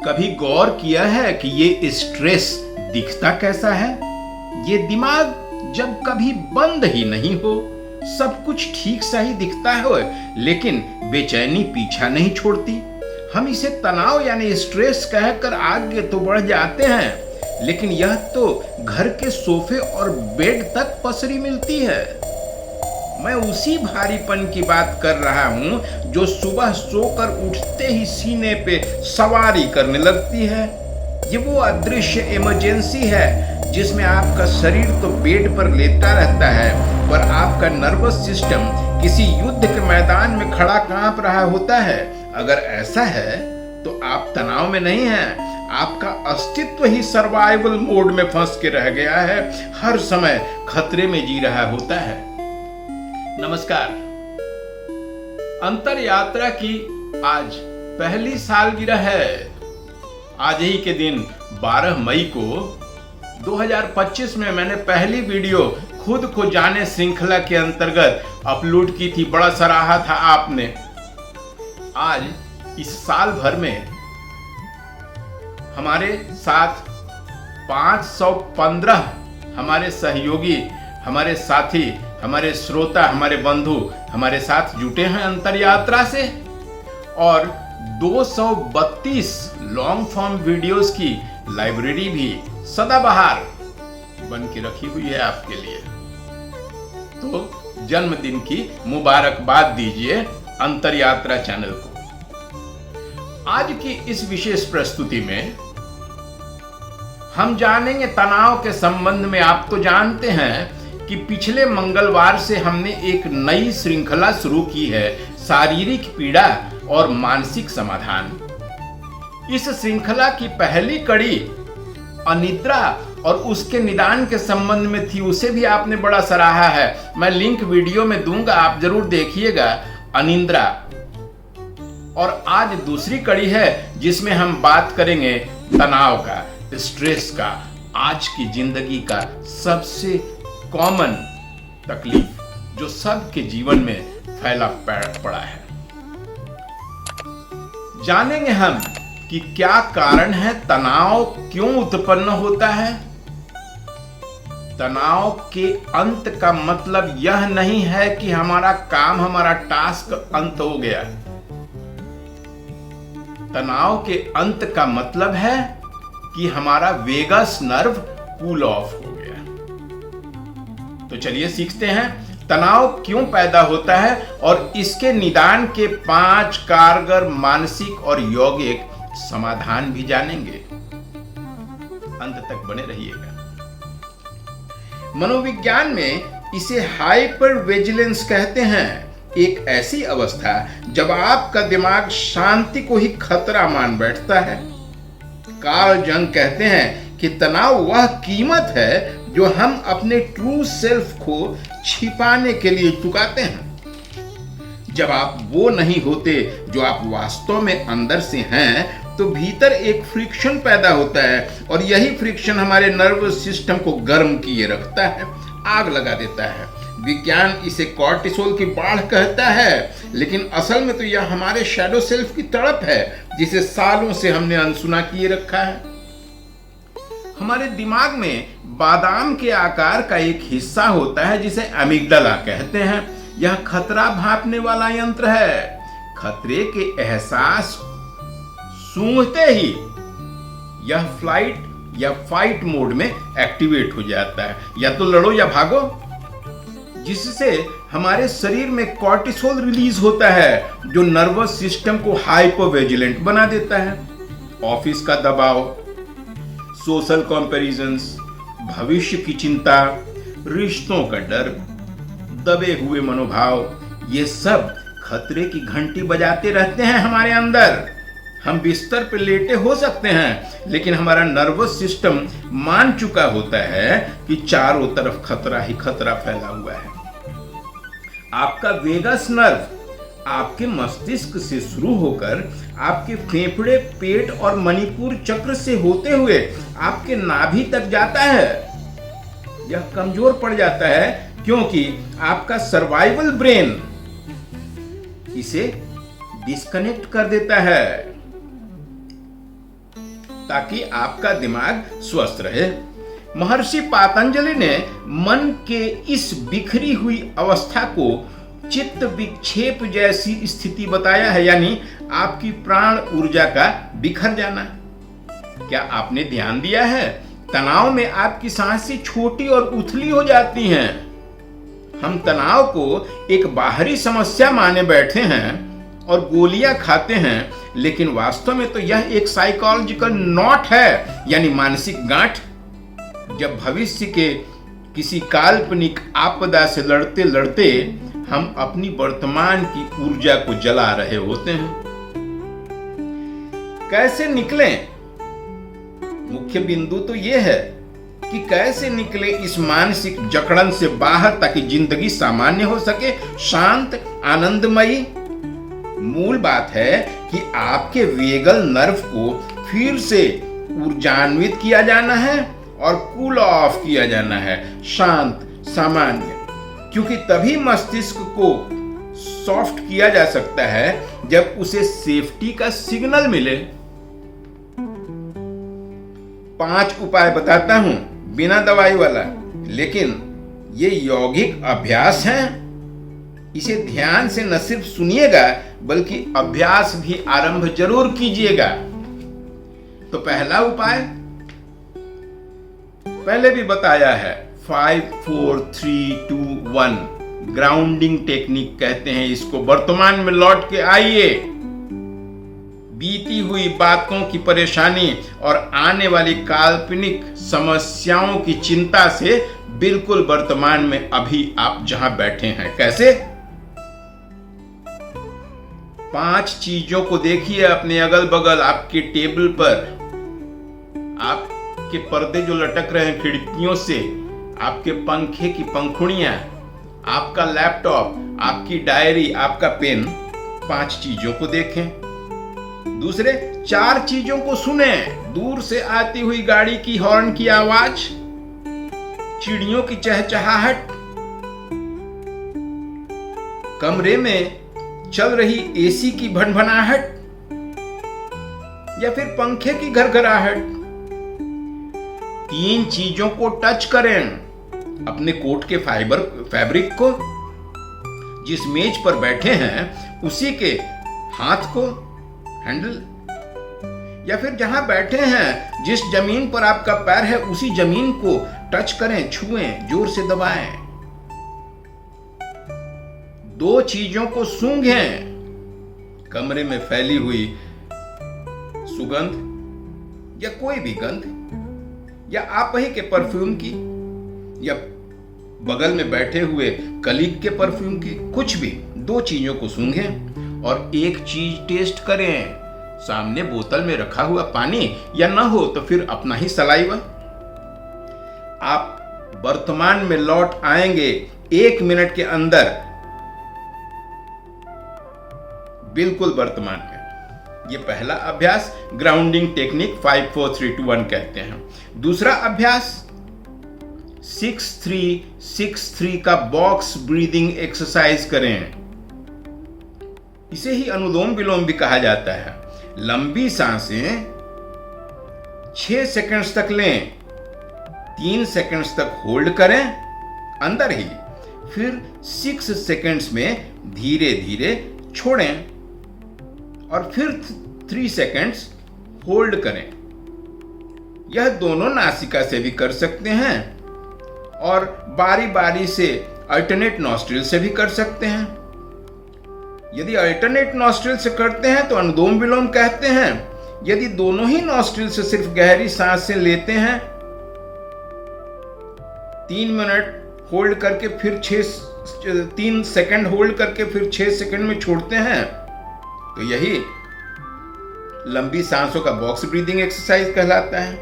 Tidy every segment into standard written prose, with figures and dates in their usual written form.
कभी गौर किया है कि ये स्ट्रेस दिखता कैसा है? ये दिमाग जब कभी बंद ही नहीं हो, सब कुछ ठीक सा ही दिखता है, लेकिन बेचैनी पीछा नहीं छोड़ती। हम इसे तनाव यानी स्ट्रेस कहकर आगे तो बढ़ जाते हैं, लेकिन यह तो घर के सोफे और बेड तक पसरी मिलती है। मैं उसी भारीपन की बात कर रहा हूं जो सुबह सोकर उठते ही सीने पे सवारी करने लगती है। ये वो अदृश्य इमरजेंसी है जिसमें आपका शरीर तो बेड पर लेटा रहता है, पर आपका नर्वस सिस्टम किसी युद्ध के मैदान में खड़ा कांप रहा होता है। अगर ऐसा है तो आप तनाव में नहीं हैं, आपका अस्तित्व ही सर्वाइवल मोड में फंस के रह गया है, हर समय खतरे में जी रहा होता है। नमस्कार। अंतर यात्रा की आज पहली सालगिरह है। आज ही के दिन 12 मई को 2025 में मैंने पहली वीडियो खुद को जाने श्रृंखला के अंतर्गत अपलोड की थी। बड़ा सराहा था आपने। आज इस साल भर में हमारे साथ 515 हमारे सहयोगी, हमारे साथी, हमारे श्रोता, हमारे बंधु हमारे साथ जुटे हैं अंतर यात्रा से, और 232 लॉन्ग फॉर्म वीडियोस की लाइब्रेरी भी सदाबहार बन के रखी हुई है आपके लिए। तो जन्मदिन की मुबारकबाद दीजिए अंतर यात्रा चैनल को। आज की इस विशेष प्रस्तुति में हम जानेंगे तनाव के संबंध में। आप तो जानते हैं कि पिछले मंगलवार से हमने एक नई श्रृंखला शुरू की है, शारीरिक पीड़ा और मानसिक समाधान। इस श्रृंखला की पहली कड़ी अनिद्रा और उसके निदान के संबंध में थी, उसे भी आपने बड़ा सराहा है। मैं लिंक वीडियो में दूंगा, आप जरूर देखिएगा। अनिद्रा। और आज दूसरी कड़ी है जिसमें हम बात करेंगे तनाव का, स्ट्रेस का, आज की जिंदगी का सबसे कॉमन तकलीफ जो सबके जीवन में फैला पड़ा है। जानेंगे हम कि क्या कारण है, तनाव क्यों उत्पन्न होता है। तनाव के अंत का मतलब यह नहीं है कि हमारा काम, हमारा टास्क अंत हो गया। तनाव के अंत का मतलब है कि हमारा वेगस नर्व कूल ऑफ हो गया। तो चलिए सीखते हैं तनाव क्यों पैदा होता है और इसके निदान के 5 कारगर मानसिक और यौगिक समाधान भी जानेंगे। अंत तक बने रहिएगा। मनोविज्ञान में इसे हाइपर विजिलेंस कहते हैं, एक ऐसी अवस्था जब आपका दिमाग शांति को ही खतरा मान बैठता है। कार्ल जंग कहते हैं कि तनाव वह कीमत है जो हम अपने ट्रू सेल्फ को छिपाने के लिए चुकाते हैं। जब आप वो नहीं होते जो आप वास्तव में अंदर से हैं, तो भीतर एक फ्रिक्शन पैदा होता है, और यही फ्रिक्शन हमारे नर्वस सिस्टम को गर्म किए रखता है, आग लगा देता है। विज्ञान इसे कॉर्टिसोल की बाढ़ कहता है, लेकिन असल में तो यह हमारे शैडो सेल्फ की तड़प है जिसे सालों से हमने अनसुना किए रखा है। हमारे दिमाग में बादाम के आकार का एक हिस्सा होता है जिसे अमिगडाला कहते हैं। यह खतरा भांपने वाला यंत्र है। खतरे के एहसास सूंघते ही यह फ्लाइट या फाइट मोड में एक्टिवेट हो जाता है, या तो लड़ो या भागो, जिससे हमारे शरीर में कॉर्टिसोल रिलीज होता है जो नर्वस सिस्टम को हाइपर विजिलेंट बना देता है। ऑफिस का दबाव, सोशल कंपैरिजंस, भविष्य की चिंता, रिश्तों का डर, दबे हुए मनोभाव, ये सब खतरे की घंटी बजाते रहते हैं हमारे अंदर। हम बिस्तर पर लेटे हो सकते हैं, लेकिन हमारा नर्वस सिस्टम मान चुका होता है कि चारों तरफ खतरा ही खतरा फैला हुआ है। आपका वेगस नर्व आपके मस्तिष्क से शुरू होकर आपके फेफड़े, पेट और मणिपुर चक्र से होते हुए आपके नाभि तक जाता है। यह कमजोर पड़ जाता है क्योंकि आपका सर्वाइवल ब्रेन इसे डिस्कनेक्ट कर देता है। ताकि आपका दिमाग स्वस्थ रहे। महर्षि पातंजलि ने मन के इस बिखरी हुई अवस्था को चित्त विक्षेप जैसी स्थिति बताया है, यानी आपकी प्राण ऊर्जा का बिखर जाना। क्या आपने ध्यान दिया है, तनाव में आपकी सांसें छोटी और उथली हो जाती हैं। हम तनाव को एक बाहरी समस्या माने बैठे हैं और गोलियां खाते हैं, लेकिन वास्तव में तो यह एक साइकोलॉजिकल नॉट है, यानी मानसिक गांठ। जब भविष्य के किसी काल्पनिक आपदा से लड़ते लड़ते हम अपनी वर्तमान की ऊर्जा को जला रहे होते हैं। कैसे निकलें? मुख्य बिंदु तो यह है कि कैसे निकले इस मानसिक जकड़न से बाहर, ताकि जिंदगी सामान्य हो सके, शांत, आनंदमयी। मूल बात है कि आपके वेगल नर्व को फिर से ऊर्जान्वित किया जाना है और कूल ऑफ किया जाना है, शांत, सामान्य। क्योंकि तभी मस्तिष्क को सॉफ्ट किया जा सकता है जब उसे सेफ्टी का सिग्नल मिले। 5 उपाय बताता हूं, बिना दवाई वाला, लेकिन ये यौगिक अभ्यास हैं। इसे ध्यान से न सिर्फ सुनिएगा बल्कि अभ्यास भी आरंभ जरूर कीजिएगा। तो पहला उपाय पहले भी बताया है, 5 4 3 2 1 ग्राउंडिंग टेक्निक कहते हैं इसको। वर्तमान में लौट के आइए। बीती हुई बातों की परेशानी और आने वाली काल्पनिक समस्याओं की चिंता से बिल्कुल वर्तमान में अभी आप जहां बैठे हैं। कैसे? 5 चीजों को देखिए अपने अगल बगल, आपके टेबल पर, आपके पर्दे जो लटक रहे हैं खिड़कियों से, आपके पंखे की पंखुड़ियां, आपका लैपटॉप, आपकी डायरी, आपका पेन। 5 चीजों को देखें। दूसरे 4 चीजों को सुने। दूर से आती हुई गाड़ी की हॉर्न की आवाज, चिड़ियों की चहचहाहट, कमरे में चल रही एसी की भनभनाहट या फिर पंखे की घरघराहट। 3 चीजों को टच करें। अपने कोट के फैब्रिक को, जिस मेज पर बैठे हैं उसी के हाथ को, हैंडल, या फिर जहां बैठे हैं जिस जमीन पर आपका पैर है उसी जमीन को टच करें, छुएं, जोर से दबाएं। 2 चीजों को सूंघें। कमरे में फैली हुई सुगंध या कोई भी गंध, या आप ही के परफ्यूम की, या बगल में बैठे हुए कलीग के परफ्यूम की, कुछ भी। 2 चीजों को सूंघें और एक चीज टेस्ट करें। सामने बोतल में रखा हुआ पानी, या ना हो तो फिर अपना ही सलाइवा। आप वर्तमान में लौट आएंगे 1 मिनट के अंदर, बिल्कुल वर्तमान में। यह पहला अभ्यास ग्राउंडिंग टेक्निक 5 4 3 2 1 कहते हैं। दूसरा अभ्यास 6 3 6 3 का बॉक्स ब्रीदिंग एक्सरसाइज करें। इसे ही अनुलोम विलोम भी कहा जाता है। लंबी सांसें 6 सेकंड्स तक लें, 3 सेकंड्स तक होल्ड करें अंदर ही, फिर 6 सेकंड्स में धीरे धीरे छोड़ें और फिर 3 सेकंड्स होल्ड करें। यह दोनों नासिका से भी कर सकते हैं और बारी बारी से अल्टरनेट नॉस्ट्रिल से भी कर सकते हैं। यदि अल्टरनेट नॉस्ट्रिल से करते हैं तो अनुलोम विलोम कहते हैं। यदि दोनों ही नॉस्ट्रिल से सिर्फ गहरी सांसें लेते हैं, 3 मिनट होल्ड करके फिर 3 सेकंड होल्ड करके फिर 6 सेकंड में छोड़ते हैं, तो यही लंबी सांसों का बॉक्स ब्रीदिंग एक्सरसाइज कहलाता है।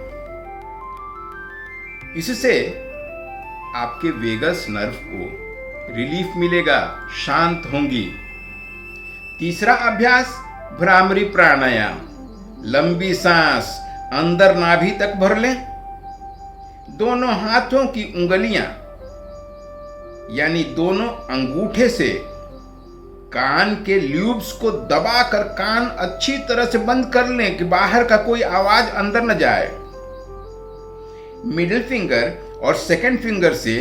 इससे आपके वेगस नर्व को रिलीफ मिलेगा, शांत होंगी। तीसरा अभ्यास भ्रामरी प्राणायाम। लंबी सांस अंदर नाभि तक भर लें। दोनों हाथों की उंगलियां यानी दोनों अंगूठे से कान के ल्यूब्स को दबाकर कान अच्छी तरह से बंद कर लें कि बाहर का कोई आवाज अंदर न जाए। मिडिल फिंगर और सेकंड फिंगर से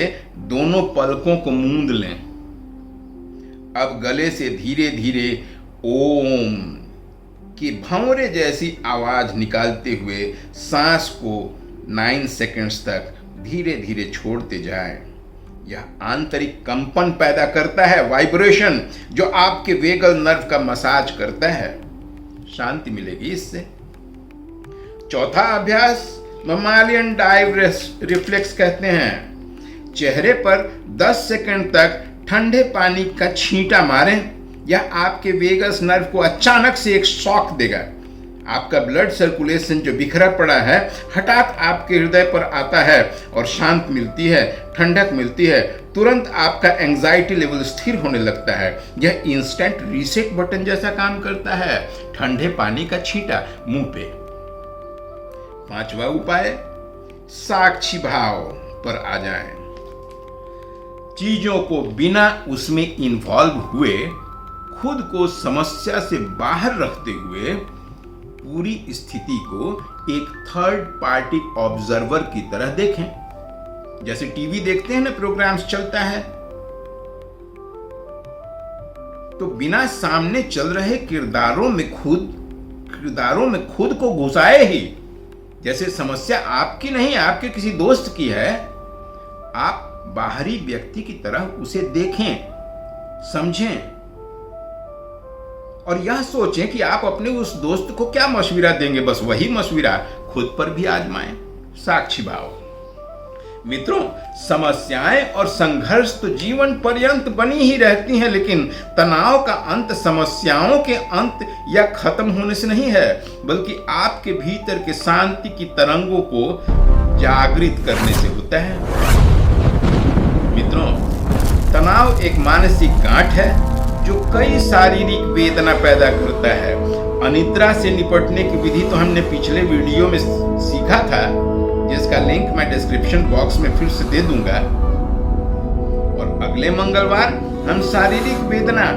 दोनों पलकों को मूंद लें। अब गले से धीरे धीरे ओम की भंवरे जैसी आवाज निकालते हुए सांस को 9 सेकंड्स तक धीरे धीरे छोड़ते जाएं। यह आंतरिक कंपन पैदा करता है, वाइब्रेशन, जो आपके वेगल नर्व का मसाज करता है। शांति मिलेगी इससे। चौथा अभ्यास ममालियन डाइव रिफ्लेक्स कहते हैं। चेहरे पर 10 सेकंड तक ठंडे पानी का छींटा मारें। यह आपके वेगस नर्व को अचानक से एक शॉक देगा। आपका ब्लड सर्कुलेशन जो बिखरा पड़ा है हठात आपके हृदय पर आता है और शांत मिलती है, ठंडक मिलती है। तुरंत आपका एंजाइटी लेवल स्थिर होने लगता है। यह इंस्टेंट रीसेट बटन जैसा काम करता है। ठंडे पानी का छींटा मुंह पे। पांचवा उपाय साक्षी भाव पर आ जाएं। चीजों को बिना उसमें इन्वॉल्व हुए खुद को समस्या से बाहर रखते हुए पूरी स्थिति को एक थर्ड पार्टी ऑब्जर्वर की तरह देखें। जैसे टीवी देखते हैं ना, प्रोग्राम्स चलता है, तो बिना सामने चल रहे किरदारों में खुद को घुसाए ही, जैसे समस्या आपकी नहीं आपके किसी दोस्त की है, आप बाहरी व्यक्ति की तरह उसे देखें, समझें और यह सोचें कि आप अपने उस दोस्त को क्या मशविरा देंगे। बस वही मशविरा खुद पर भी आजमाएं। साक्षी भाव। मित्रों, समस्याएं और संघर्ष तो जीवन पर्यंत बनी ही रहती हैं, लेकिन तनाव का अंत समस्याओं के अंत या खत्म होने से नहीं है, बल्कि आपके भीतर के शांति की तरंगों को जागृत करने से होता है। मित्रों, तनाव एक मानसिक गांठ है जो कई शारीरिक वेदना पैदा करता है। अनिद्रा से निपटने की विधि तो हमने पिछले वीडियो में सीखा था, जिसका लिंक मैं डिस्क्रिप्शन बॉक्स में फिर से दे दूंगा। और अगले मंगलवार हम शारीरिक वेदना,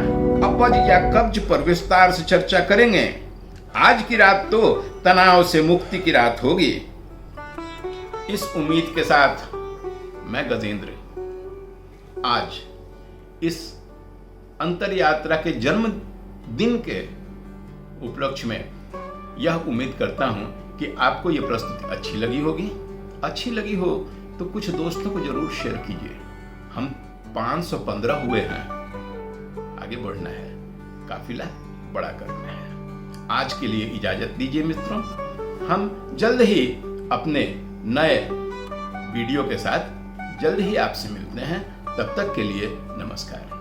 अपच या कब्ज पर विस्तार से चर्चा करेंगे। आज की रात तो तनाव से मुक्ति की रात होगी। इस उम्मीद के साथ मैं गजेंद्र आज इस अंतर यात्रा के जन्म दिन के उपलक्ष्य में यह उम्मीद करता हूं कि आपको यह प्रस्तुति अच्छी लगी होगी। अच्छी लगी हो तो कुछ दोस्तों को जरूर शेयर कीजिए। हम 515 हुए हैं, आगे बढ़ना है, काफिला बड़ा करना है। आज के लिए इजाजत दीजिए मित्रों। हम जल्द ही अपने नए वीडियो के साथ जल्द ही आपसे मिलते हैं। तब तक के लिए नमस्कार।